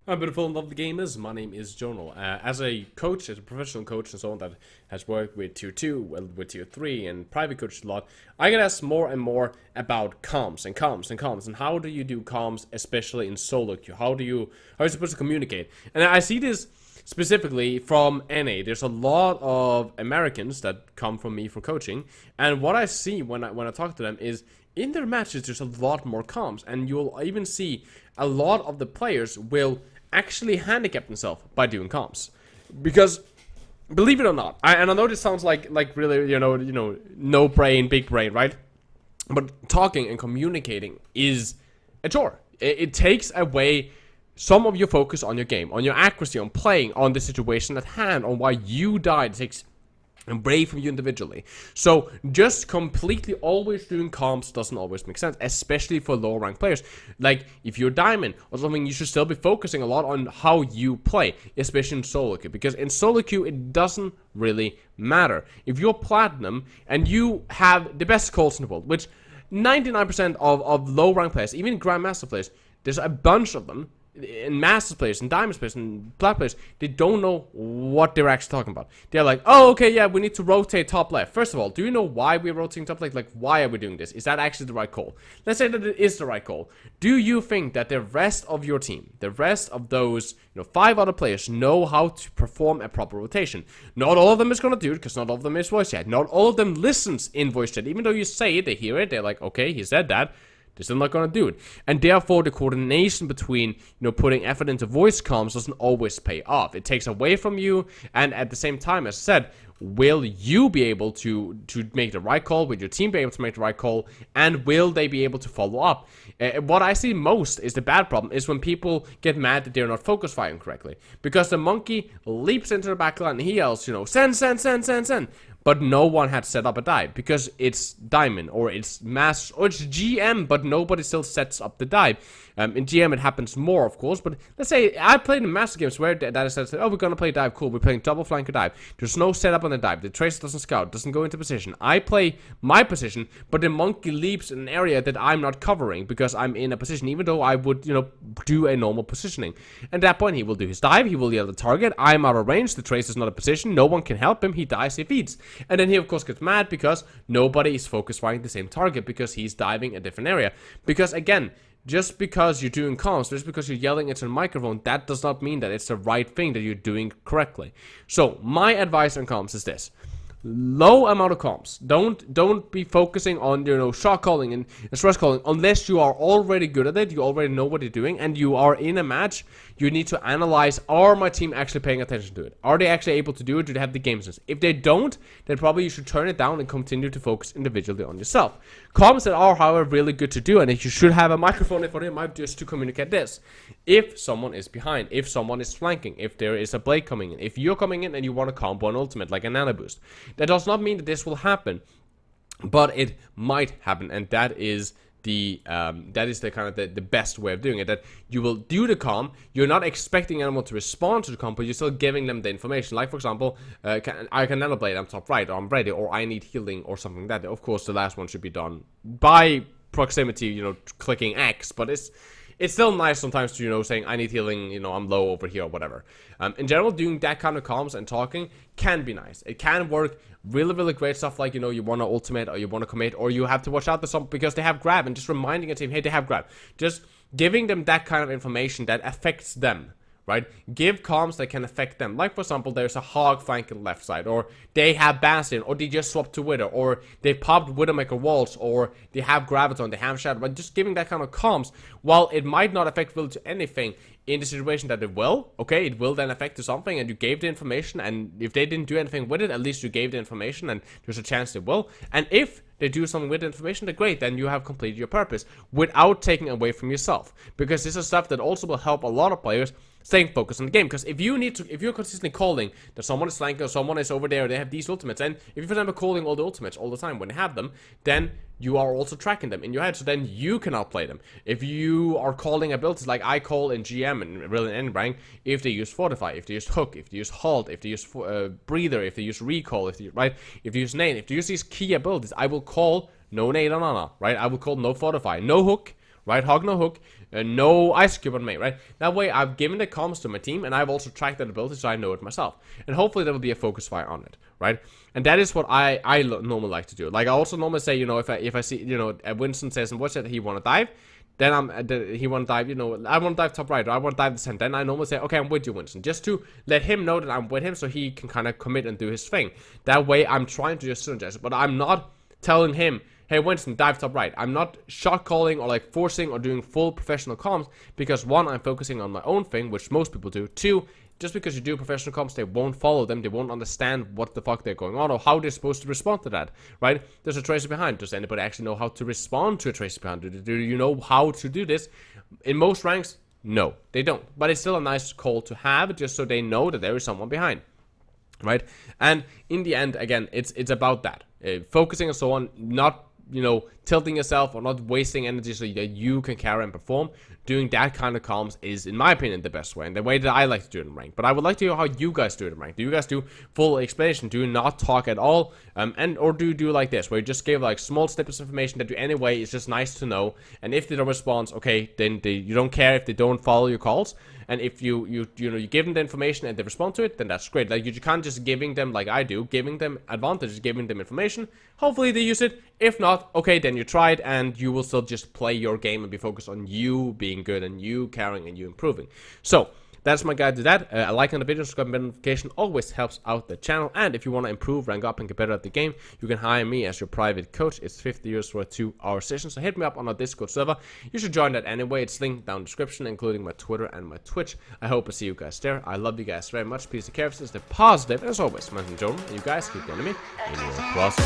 Hi, beautiful and lovely gamers. My name is Jonal. As a coach, as a professional coach, and someone that has worked with Tier 2, well, with Tier 3, and private coaches a lot, I get asked more and more about comms and comms and comms, and how do you do comms, especially in SoloQ? How are you supposed to communicate? And I see this specifically from NA. There's a lot of Americans that come from me for coaching, and what I see when I talk to them is in their matches there's a lot more comms, and you'll even see a lot of the players will actually handicap themselves by doing comms, because believe it or not, I know this sounds like really no brain, big brain, right? But talking and communicating is a chore. It takes away some of your focus on your game, on your accuracy, on playing, on the situation at hand, on why you died. It takes away from you individually. So just completely always doing comms doesn't always make sense, especially for lower ranked players. Like if you're diamond or something, you should still be focusing a lot on how you play, especially in solo queue, because in solo queue it doesn't really matter. If you're platinum and you have the best calls in the world, which 99% of low ranked players, even grandmaster players, there's a bunch of them, and masters players and diamonds players and plat players, they don't know what they're actually talking about. They're like, oh, okay, yeah, we need to rotate top left. First of all, do you know why we're rotating top left? Like, why are we doing this? Is that actually the right call? Let's say that it is the right call. Do you think that the rest of your team, the rest of those 5 other players, know how to perform a proper rotation? Not all of them is going to do it, because not all of them is voice chat. Not all of them listens in voice chat. Even though you say it, they hear it, they're like, okay, he said that. They're still not going to do it. And therefore, the coordination between, putting effort into voice comms doesn't always pay off. It takes away from you, and at the same time, as I said, will you be able to make the right call? Will your team be able to make the right call? And will they be able to follow up? What I see most is the bad problem is when people get mad that they're not focus firing correctly. Because the monkey leaps into the backline and he yells, send, send, send, send, send. But no one had set up a dive, because it's diamond, or it's master, or it's GM, but nobody still sets up the dive. In GM it happens more, of course, but let's say I played in master games where that says, oh, we're gonna play dive, cool, we're playing double flanker dive. There's no setup on the dive, the tracer doesn't scout, doesn't go into position. I play my position, but the monkey leaps in an area that I'm not covering because I'm in a position, even though I would, do a normal positioning. At that point, he will do his dive, he will yell the target, I'm out of range, the tracer's not a position, no one can help him, he dies, he feeds. And then he, of course, gets mad because nobody is focus firing the same target because he's diving a different area. Because, again, just because you're doing comms, just because you're yelling into a microphone, that does not mean that it's the right thing, that you're doing correctly. So, my advice on comms is this. Low amount of comms. Don't be focusing on shot calling and stress calling unless you are already good at it. You already know what you're doing, and you are in a match. You need to analyze: are my team actually paying attention to it? Are they actually able to do it? Do they have the game sense? If they don't, then probably you should turn it down and continue to focus individually on yourself. Comms that are, however, really good to do, and if you should have a microphone in front of you, just to communicate this: if someone is behind, if someone is flanking, if there is a blade coming in, if you're coming in and you want to combo an ultimate like a nano boost. That does not mean that this will happen, but it might happen, and that is the kind of the best way of doing it. That you will do the comm, you're not expecting anyone to respond to the comm, but you're still giving them the information. Like, for example, I can nano blade, I'm top right, or I'm ready, or I need healing, or something like that. Of course, the last one should be done by proximity, clicking X, but it's still nice sometimes to, saying, I need healing, I'm low over here or whatever. In general, doing that kind of comms and talking can be nice. It can work really, really great stuff like, you want to ultimate or you want to commit, or you have to watch out for something because they have grab, and just reminding a team, hey, they have grab. Just giving them that kind of information that affects them. Right? Give comms that can affect them. Like, for example, there's a hog flanking left side, or they have Bastion, or they just swapped to Wither, or they popped Widowmaker walls, or they have Graviton, they have Shadow. But just giving that kind of comms, while it might not affect really to anything, in the situation that it will, okay, it will then affect to something, and you gave the information, and if they didn't do anything with it, at least you gave the information, and there's a chance they will. And if they do something with the information, then great, then you have completed your purpose without taking away from yourself. Because this is stuff that also will help a lot of players staying focused on the game. Because if you're consistently calling that someone is flanking or someone is over there, they have these ultimates, and if you're, for example, calling all the ultimates all the time when they have them, then you are also tracking them in your head, so then you can outplay them. If you are calling abilities like I call in GM and really in any rank, if they use Fortify, if they use Hook, if they use Halt, if they use Breather, if they use Recall, if they use Nade, if they use these key abilities, I will call no Nade on Ana, right? I will call no Fortify, no Hook, right? Hog no hook, no ice cube on me, right? That way I've given the comms to my team, and I've also tracked that ability so I know it myself. And hopefully there will be a focus fire on it, right? And that is what I normally like to do. Like I also normally say, you know, if I see, you know, Winston says in voice chat that he want to dive, then he want to dive, you know, I want to dive top right, or I want to dive the center. Then I normally say, okay, I'm with you, Winston, just to let him know that I'm with him so he can kind of commit and do his thing. That way I'm trying to just synergize, but I'm not telling him, hey, Winston, dive top right. I'm not shot calling or like forcing or doing full professional comms because one, I'm focusing on my own thing, which most people do. Two, just because you do professional comms, they won't follow them. They won't understand what the fuck they're going on or how they're supposed to respond to that, right? There's a tracer behind. Does anybody actually know how to respond to a tracer behind? Do you know how to do this? In most ranks, no, they don't. But it's still a nice call to have just so they know that there is someone behind, right? And in the end, again, it's about that. Focusing and so on, not, you know, tilting yourself or not wasting energy so that you can carry and perform. Doing that kind of comms is, in my opinion, the best way, and the way that I like to do it in rank. But I would like to hear how you guys do it in rank. Do you guys do full explanation? Do you not talk at all? Or do you do like this, where you just give like small snippets of information that do anyway, it's just nice to know, and if they don't respond, okay, then you don't care if they don't follow your calls, and if you give them the information and they respond to it, then that's great. Like you can't just giving them, like I do, giving them advantages, giving them information. Hopefully they use it. If not, okay, then you tried, and you will still just play your game and be focused on you being good and you carrying and you improving. So that's my guide to that. A like on the video, subscribe, and notification always helps out the channel. And if you want to improve, rank up, and get better at the game, you can hire me as your private coach. It's 50 euros for a 2-hour session. So hit me up on our Discord server. You should join that anyway. It's linked down in the description, including my Twitter and my Twitch. I hope to see you guys there. I love you guys very much. Please take care of yourselves, stay positive. As always, my name is Jonal, and you guys keep going to me in your cross.